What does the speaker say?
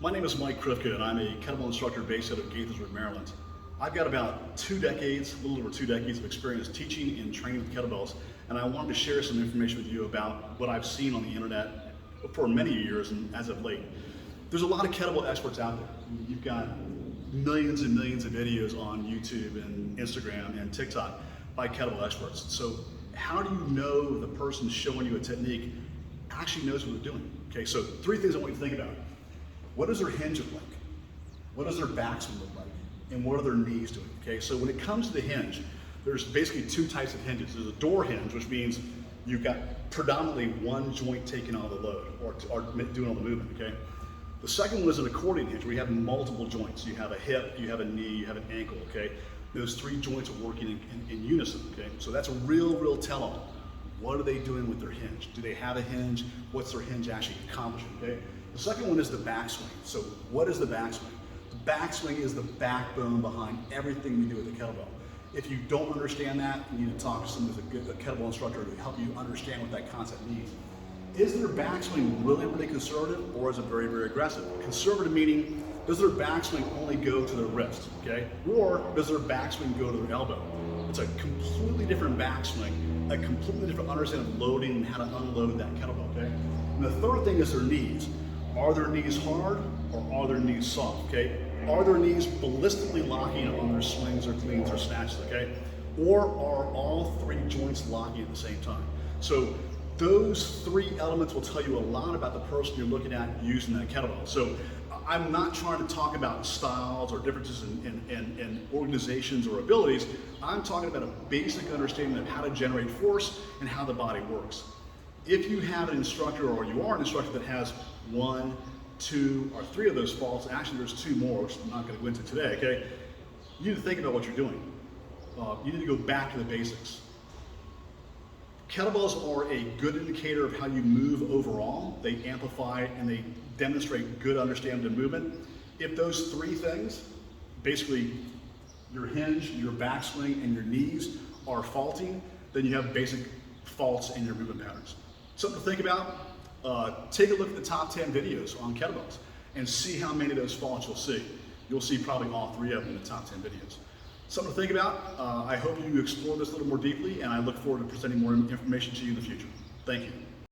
My name is Mike Krifka, and I'm a kettlebell instructor based out of Gaithersburg, Maryland. I've got about 2 decades, a little over 2 decades of experience teaching and training with kettlebells, and I wanted to share some information with you about what I've seen on the internet for many years and as of late. There's a lot of kettlebell experts out there. You've got millions and millions of videos on YouTube and Instagram and TikTok by kettlebell experts. So how do you know the person showing you a technique actually knows what they're doing? Okay, so 3 things I want you to think about. What does their hinge look like? What does their backswing look like? And what are their knees doing? Okay, so when it comes to the hinge, there's basically 2 types of hinges. There's a door hinge, which means you've got predominantly one joint taking all the load or doing all the movement, okay? The second one is an accordion hinge, where you have multiple joints. You have a hip, you have a knee, you have an ankle, okay? Those 3 joints are working in unison, okay? So that's a real tell-all. What are they doing with their hinge? Do they have a hinge? What's their hinge actually accomplishing, okay? The second one is the backswing. So what is the backswing? The backswing is the backbone behind everything we do with the kettlebell. If you don't understand that, you need to talk to someone who's a kettlebell instructor to help you understand what that concept means. Is their backswing really conservative, or is it very aggressive? Conservative meaning, does their backswing only go to their wrist, okay? Or does their backswing go to their elbow? It's a completely different backswing, a completely different understanding of loading and how to unload that kettlebell, okay? And the third thing is their knees. Are their knees hard or are their knees soft, okay? Are their knees ballistically locking on their swings or cleans or snatches, okay? Or are all 3 joints locking at the same time? So those 3 elements will tell you a lot about the person you're looking at using that kettlebell. So I'm not trying to talk about styles or differences in organizations or abilities. I'm talking about a basic understanding of how to generate force and how the body works. If you have an instructor, or you are an instructor that has 1, 2, or 3 of those faults, actually there's 2 more, which I'm not going to go into today, okay? You need to think about what you're doing. You need to go back to the basics. Kettlebells are a good indicator of how you move overall. They amplify and they demonstrate good understanding of movement. If those 3 things, basically your hinge, your backswing, and your knees are faulting, then you have basic faults in your movement patterns. Something to think about, take a look at the top 10 videos on kettlebells and see how many of those faults you'll see. You'll see probably all 3 of them in the top 10 videos. Something to think about. I hope you explore this a little more deeply, and I look forward to presenting more information to you in the future. Thank you.